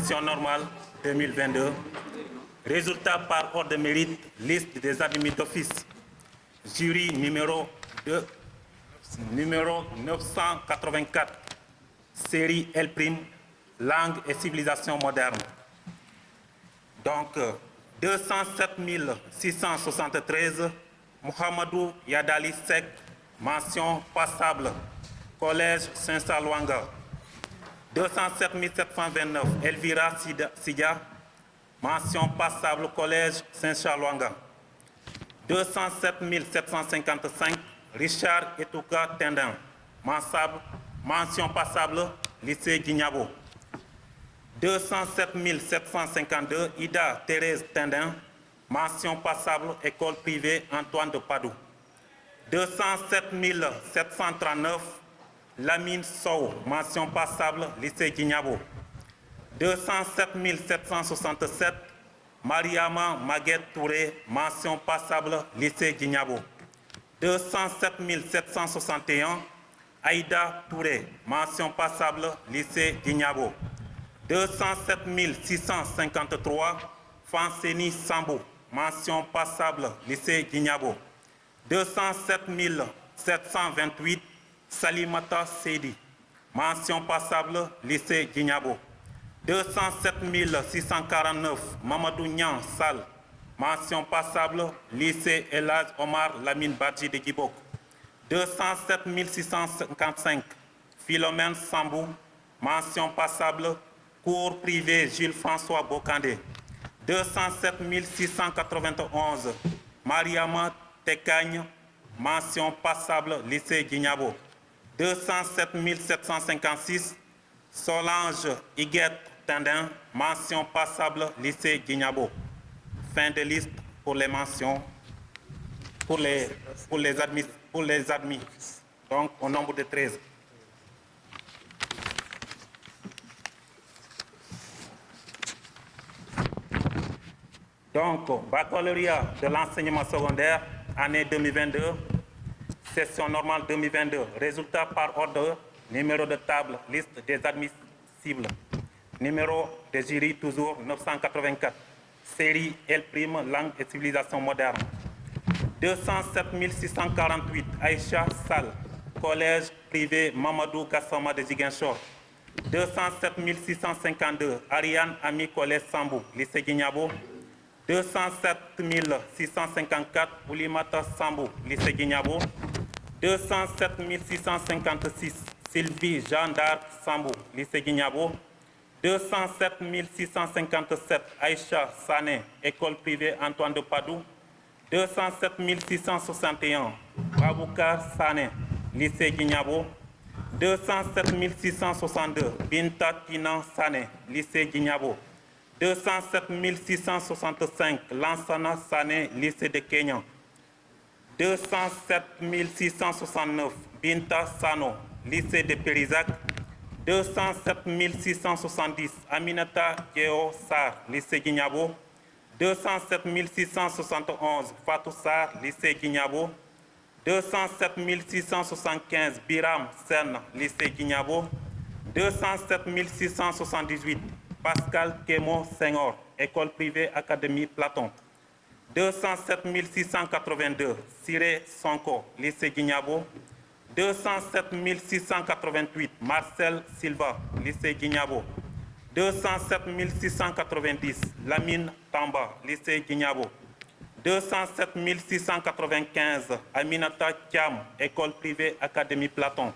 session normale 2022. Résultat par ordre de mérite, liste des admis d'office. Jury numéro 984, série L', langue et civilisation moderne. Donc, 207 673, Mohamedou Yadali Sek, mention passable, Collège Saint-Salwanga. 207 729, Elvira Sidia, mention passable, Collège Saint-Charlwanga. 207 755, Richard Etouka Tendin, mention passable, lycée Guignabo. 207 752, Ida Thérèse Tendin, mention passable, école privée Antoine de Padoue. 207 739, Lamine Sow, mention passable, lycée Guignabo. 207 767, Mariama Maguette Touré, mention passable, lycée Guignabo. 207 761, Aïda Touré, mention passable, lycée Guignabo. 207 653, Fanseni Sambo, mention passable, lycée Guignabo. 207 728, Salimata Seydi, mention passable, lycée Guignabo. 207 649, Mamadou Nyan Sal, mention passable, lycée Elhadj Omar Lamine Badji de Guibok. 207 655, Philomène Sambou, mention passable, cours privé Jules François Bokandé. 207 691, Mariama Tekagne, mention passable, lycée Guignabo. 207 756, Solange Iguette Tendin, mention passable, lycée Guignabo. Fin de liste pour les mentions, pour les admis. Donc, au nombre de 13. Donc, baccalauréat de l'enseignement secondaire, année 2022, session normale 2022. Résultat par ordre, numéro de table, liste des admissibles. Numéro de jury, toujours 984. Série L', langue et civilisation moderne. 207 648, Aïcha Sall, collège privé Mamadou Gassama de Ziguinchor. 207 652, Ariane Ami Collège Sambou, lycée Guignabo. 207 654, Oulimata Sambou, lycée Guignabo. 207 656, Sylvie Jeanne d'Arc Sambou, lycée Guignabo. 207 657, Aïcha Sané, école privée Antoine de Padoue. 207 661, Baboukar Sané, lycée Guignabo. 207 662, Binta Tinan Sané, lycée Guignabo. 207 665, Lansana Sané, lycée de Kenya. 207 669, Binta Sano, lycée de Périzac. 207 670, Aminata Geo Sar, lycée Guignabo. 207 671, Fatou Sar, lycée Guignabo. 207 675, Biram Sen, lycée Guignabo. 207 678, Pascal Kemo Senghor, école privée Académie Platon. 207 682, Siré Sonko, lycée Guignabo. 207 688, Marcel Silva, lycée Guignabo. 207 690, Lamine Tamba, lycée Guignabo. 207 695, Aminata Kiam, école privée Académie Platon.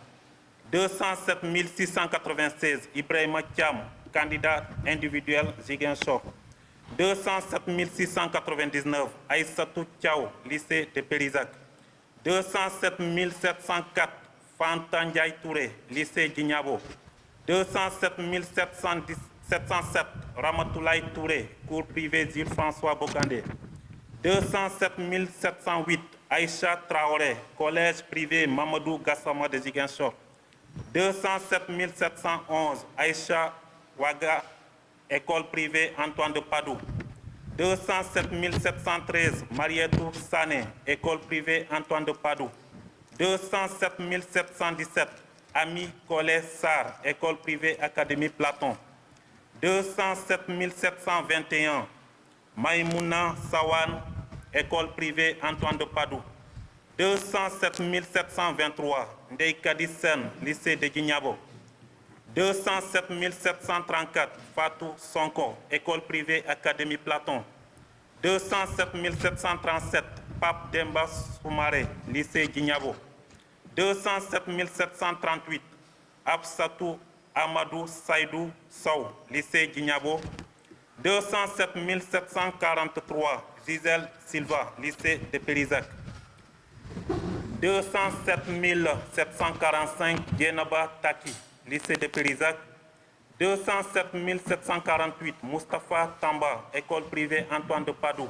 207 696, Ibrahima Kiam, candidat individuel Ziguinchor. 207 699, Aïssatou Tiao, lycée de Périzac. 207 704, Fanta Ndiaye Touré, lycée Guignabo. 207 707, Ramatoulaye Touré, cours privé Jules François Bokandé. 207 708, Aïcha Traoré, collège privé Mamadou Gassama de Ziguinchor. 207 711, Aïcha Ouaga, école privée Antoine de Padoue. 207 713, Marietou Sané, école privée Antoine de Padoue. 207 717, Ami Collet Sar, école privée Académie Platon. 207 721, Maïmouna Sawan, école privée Antoine de Padoue. 207 723, Ndeye Kadissen, lycée de Djignabo. 207 734, Fatou Sonko, école privée Académie Platon. 207 737, Pape Demba Soumaré, lycée Djignabo. 207 738, Absatou Amadou Saïdou Sow, lycée Djignabo. 207 743, Gisèle Silva, lycée de Périzac. 207 745, Djenaba Taki, lycée de Périzac. 207 748, Mustapha Tamba, école privée Antoine de Padoue.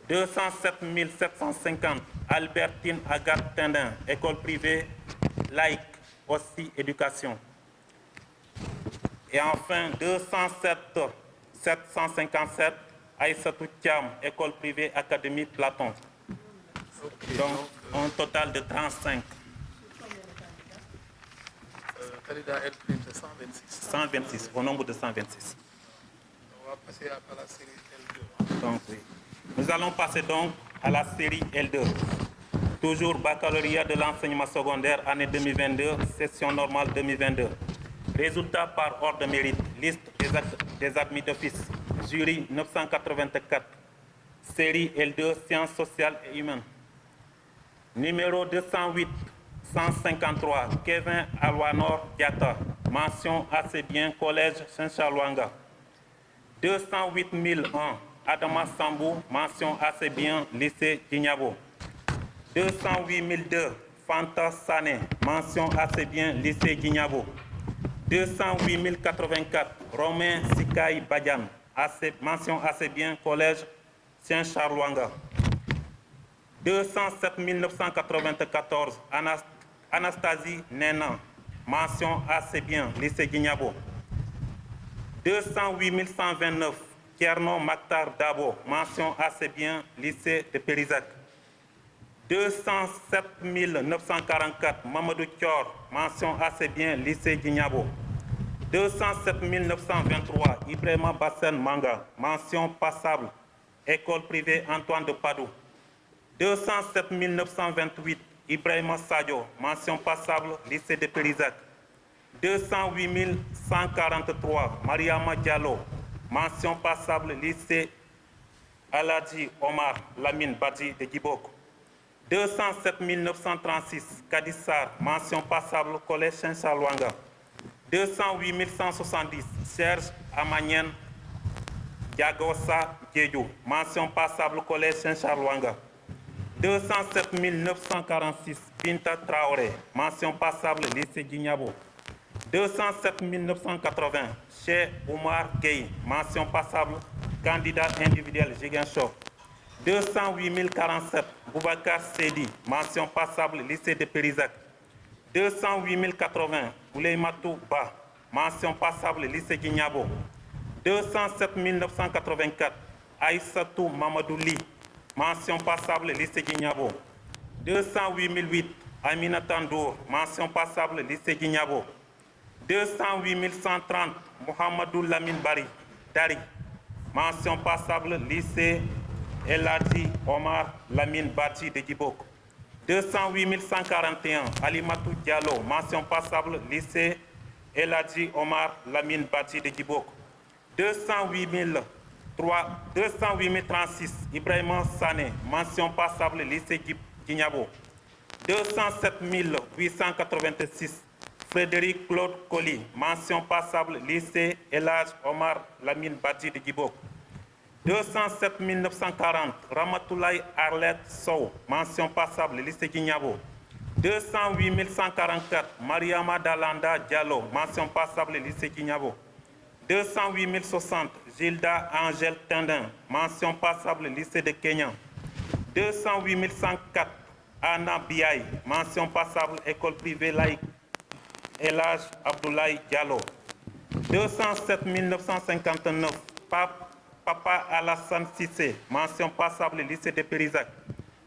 207 750, Albertine Agathe Tendin, école privée laïque, aussi éducation. Et enfin, 207 757, Aïssatou Thiam, école privée Académie Platon. Okay, Donc, un total de 35. Candidat L prime, c'est 126. 126, au nombre de 126. On va passer à la série L2. Donc, oui. Nous allons passer donc à la série L2. Toujours baccalauréat de l'enseignement secondaire, année 2022, session normale 2022. Résultats par ordre de mérite. Liste des admis d'office. Jury 984. Série L2, sciences sociales et humaines. Numéro 208, 153, Kevin Alwanor Diata. Mention assez bien, collège Saint-Charles-Wanga. 208 001, Adama Sambou. Mention assez bien, lycée Djignabo. 208 002, Fanta Sané. Mention assez bien, lycée Djignabo. 208 084, Romain Sikaï Badian. Mention assez bien, collège Saint-Charles-Wanga. 207 994, Anastasie Nena. Mention assez bien, lycée Djignabo. 208 129, Tierno Maktar Dabo. Mention assez bien, lycée de Périzac. 207 944, Mamadou Thior. Mention assez bien, lycée Djignabo. 207 923, Ibrahima Bassen Manga. Mention passable, école privée Antoine de Padoue. 207 928, Ibrahima Sadio. Mention passable, lycée de Périzac. 208 143, Mariama Diallo. Mention passable, lycée Aladji Omar Lamine Badji de Djibok. 207 936, Kadissar. Mention passable, collège Saint-Charles-Wanga. 208 170, Serge Amanien Diagosa Djedjou. Mention passable, collège Saint-Charles-Wanga. 207 946, Binta Traoré. Mention passable, lycée Djignabo. 207 980, Cheikh Oumar Gueye. Mention passable, candidat individuel Ziguinchor. 208 047, Boubacar Sedi. Mention passable, lycée de Périzac. 208 080, Ouleymatou Ba. Mention passable, lycée Djignabo. 207 984, Aïssatou Mamadou Li. Mention passable, lycée Djignabo. 208 008, Aminata Ndour. Mention passable, lycée Djignabo. 208 130, Mohamedou Lamine Bari Dari. Mention passable, lycée Eladji Omar Lamine Badji de Djibok. 208 141, Alimatou Diallo. Mention passable, lycée Eladji Omar Lamine Badji de Djibok. 208 036, Ibrahima Sané. Mention passable, lycée Djignabo. 207 886, Frédéric Claude Colli. Mention passable, lycée Eladji Omar Lamine Badji de Djibok. 207 940, Ramatoulaye Arlette Sow. Mention passable, lycée Djignabo. 208 144, Mariama Dalanda Diallo. Mention passable, lycée Djignabo. 208 060, Gilda Angèle Tendin. Mention passable, lycée de Kenya. 208 104, Anna Biaï. Mention passable, école privée laïque Elhadj Abdoulaye Diallo. 207 959, Papa Alassane Sissé. Mention passable, lycée de Périzac.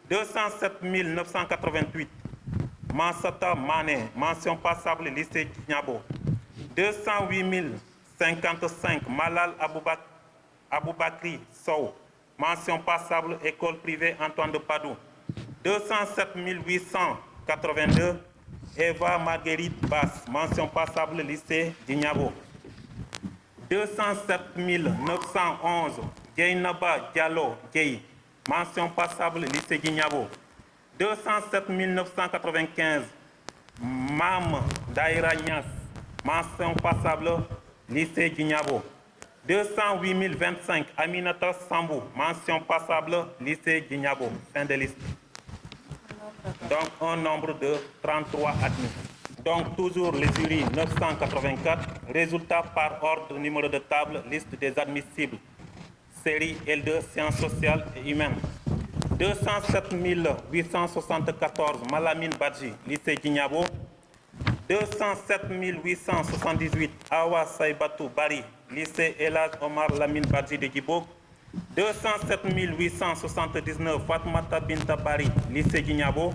207 988, Mansata Mané. Mention passable, lycée Djignabo. 208 55 Malal Aboubakri Sow, mention passable, école privée Antoine de Padoue. 207 882 Eva Marguerite Basse, mention passable, lycée Djignabo. 207 911 Djeynaba Diallo Djei, mention passable, lycée Djignabo. 207 995 Mam Daïra Nias, mention passable, lycée Djignabo. 208 025 Aminata Sambou, mention passable, lycée Djignabo. Fin de liste. Donc un nombre de 33 admis. Donc toujours les jurys 984, résultat par ordre numéro de table, liste des admissibles. Série L2, sciences sociales et humaines. 207 874 Malamine Badji, lycée Djignabo. 207 878 Awa Saïbatou Bari, lycée Elhadj Omar Lamine Badji de Djibok. 207 879 Fatmata Binta Bari, lycée Djignabo.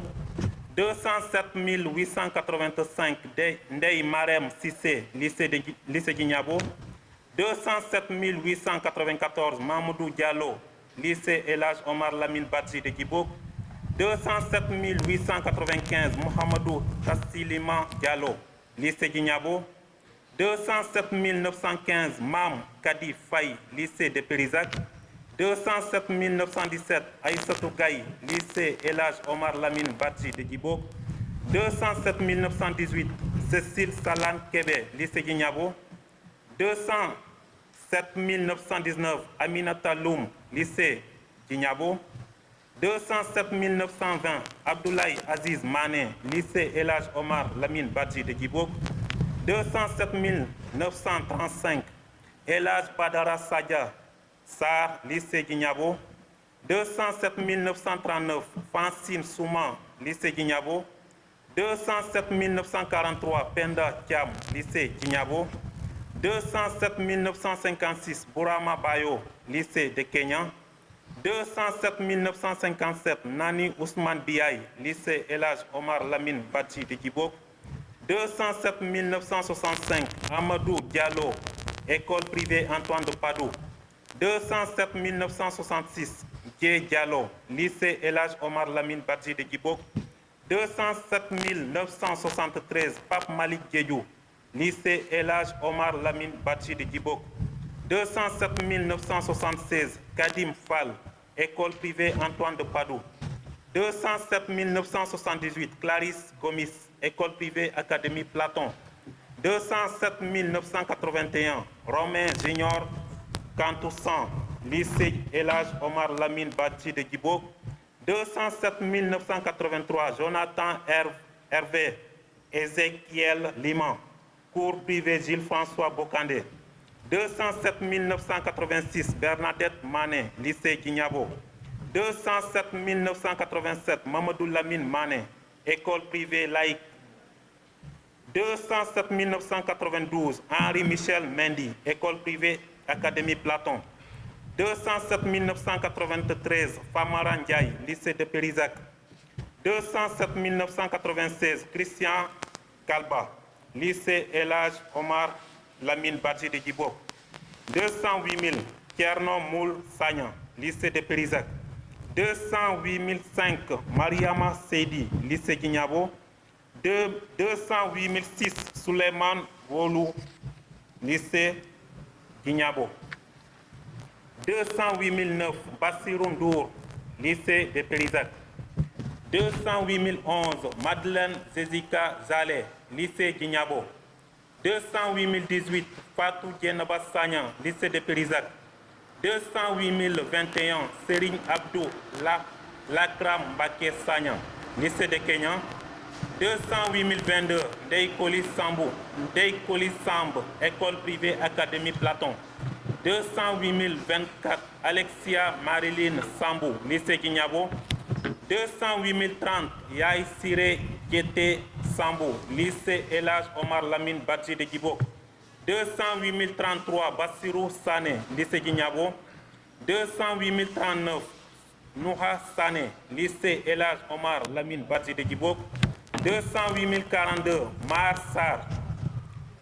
207 885 Ndei Marem Sissé, lycée Djignabo. 207 894 Mamoudou Diallo, lycée Elhadj Omar Lamine Badji de Djibok. 207 895 Mohamedou Tassilima Diallo, lycée Djignabo. 207 915 Mam Kadi Faye, lycée de Périzac. 207 917 Aïssatou Gaye, lycée Elhadj Omar Lamine Badji de Djibok. 207 918 Cécile Salan Kébé, lycée Djignabo. 207 919 Aminata Loum, lycée Djignabo. 207 920 Abdoulaye Aziz Mané, lycée Elhadj Omar Lamine Badji de Djibok. 207 935 Elhadj Badara Sadia Sar, lycée Djignabo. 207 939 Francine Souman, lycée Djignabo. 207 943 Penda Thiam, lycée Djignabo. 207 956 Bourama Bayo, lycée de Kenya. 207 957 Nani Ousmane Biaye, lycée Elhadj Omar Lamine Badji de Djibok. 207 965 Amadou Diallo, école privée Antoine de Padoue. 207 966 Djé Diallo, lycée Elhadj Omar Lamine Badji de Djibok. 207 973 Pape Malik Diédhiou, lycée Elhadj Omar Lamine Badji de Djibok. 207 976 Kadim Fall, école privée Antoine de Padoue. 207 978 Clarisse Gomis, école privée Académie Platon. 207 981 Romain Junior Kantoussan, lycée Elhadj Omar Lamine Badji de Djibok. 207 983 Jonathan Hervé Ézéchiel Liman, cours privé Gilles-François Bokandé. 207 986 Bernadette Mané, lycée Djignabo. 207 987 Mamadou Lamine Mané, école privée laïque. 207 992 Henri Michel Mendy, école privée Académie Platon. 207 993 Famara Ndiaye, lycée de Périzac. 207 996 Christian Kalba, lycée Elhadj Omar Lamine Badji de Djibok. 208 000 Tierno Moul Sagnan, lycée de Périzac. 208 005 Mariama Seydi, lycée Djignabo. 208 006 Souleymane Wolou, lycée Djignabo. 208 009 Bassirou Ndour, lycée de Périzac. 208 011 Madeleine Zezika Zale, lycée Djignabo. 208 018 Fatou Djenaba Sagnan, lycée de Périzac. 208 021 Serigne Abdou Lakram Mbaké Sagnan, lycée de Kenya. 208 022 Ndei Koli Samb, école privée Académie Platon. 208 024 Alexia Marilyn Sambou, lycée Djignabo. 208 030 Yaï Siré Djété Sambou, lycée Elhadj Omar Lamine Badji de Djibok. 208 033 Bassirou Sané, lycée Djignabo. 208 039 Nouha Sané, lycée Elhadj Omar Lamine Badji de Djibok. 208 042 Mar Sar,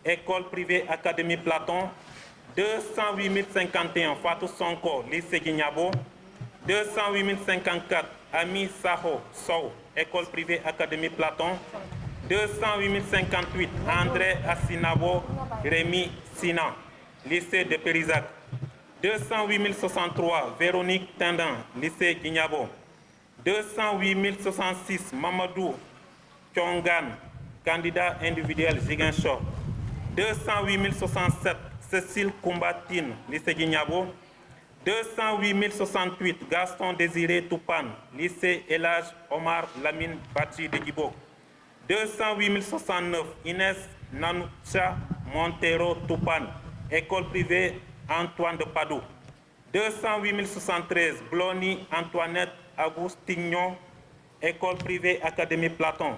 école privée Académie Platon. 208 051 Fatou Sonko, lycée Guignabo. 208 054 Ami Saho Sow, école privée Académie Platon. 208 058 André Assinabo Rémi Sina, lycée de Périzac. 208 063 Véronique Tendin, lycée Guignabo. 208 066 Mamadou Chongan, candidat individuel Ziguinchor. 208 067 Cécile Koumbatine, lycée Guignabo. 208 068 Gaston Désiré Toupane, lycée Elage Omar Lamine Badji de Djibo. 208 069 Inès Nanoucha Montero Toupane, école privée Antoine de Padoue. 208 073 Bloni Antoinette Agustignon, école privée Académie Platon.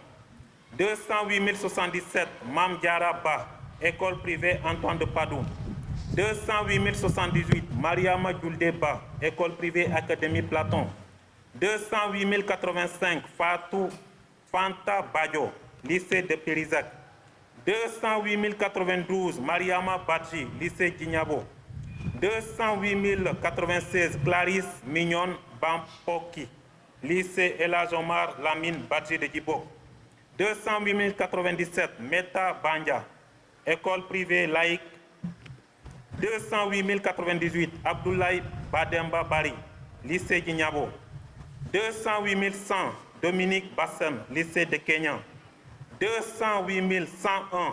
208 077 Mam Diara Ba, école privée Antoine de Padoue. 208 078 Mariama Djoulde Ba, école privée Académie Platon. 208 085 Fatou Fanta Badjo, lycée de Périzac. 208 092 Mariama Badji, lycée Guignabo. 208 096 Clarisse Mignon Bampoki, lycée Elage Omar Lamine Badji de Djibo. 208 097 Meta Banja, école privée laïque. 208 098 Abdoulaye Bademba Bari, lycée Guignabo. 208 100 Dominique Bassem, lycée de Kenya. 208 101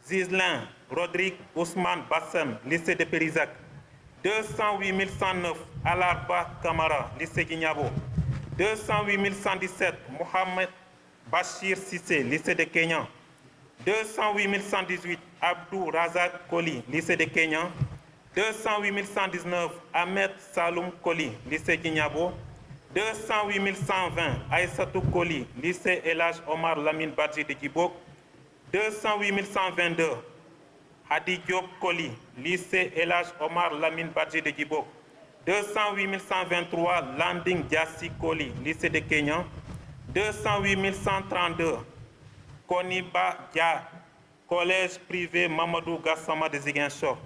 Zislin Rodrigue Ousmane Bassem, lycée de Périzac. 208 109 Alarba Kamara, lycée Guignabo. 208 117 Mohamed Bachir Sissé, lycée de Kenya. 208 118 Abdou Razak Koli, lycée de Kenya. 208 119 Ahmed Saloum Koli, lycée Guignabo. 208 120 Aïssatou Koli, lycée Elage Omar Lamine Badji de Djibok. 208 122 Hadi Diop Koli, lycée Elage Omar Lamine Badji de Djibok. 208 123 Landing Diassi Koli, lycée de Kenya. 208 132 Koniba Dia, collège privé Mamadou Gassama de Ziguinchor.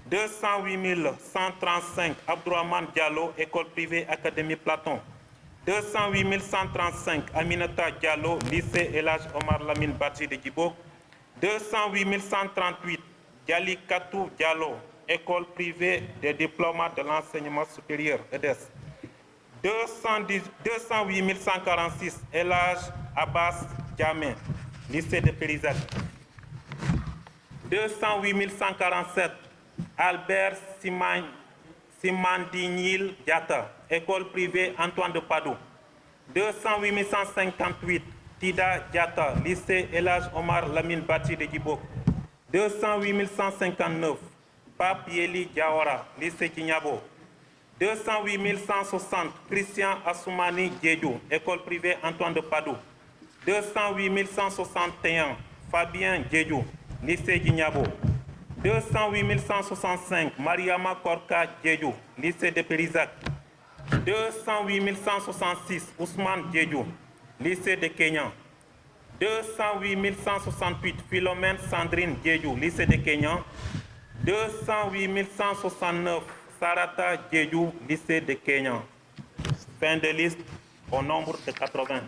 208 135 Abdourahmane Diallo, école privée Académie Platon. 208 135 Aminata Diallo, lycée Elage Omar Lamine Badji de Djibok. 208 138 Diali Katou Diallo, école privée des diplomates de l'enseignement supérieur, EDES. 208 146 Elage Abbas Djamé, lycée de Périzac. 208 147 Albert Simandignil Diata, école privée Antoine de Padoue. 208 158 Tida Diata, lycée Elage Omar Lamine Badji de Djibok. 208 159 Pape Yeli Diawara, lycée Guignabo. 208 160 Christian Assoumani Djedjou, école privée Antoine de Padoue. 208 161 Fabien Djedjou, lycée Guignabo. 208 165 Mariama Korka Djedjou, lycée de Périzac. 208 166 Ousmane Djedjou, lycée de Kenya. 208 168 Philomène Sandrine Djedjou, lycée de Kenya. 208 169 Sarata Djedjou, lycée de Kenya. Fin de liste au nombre de 80.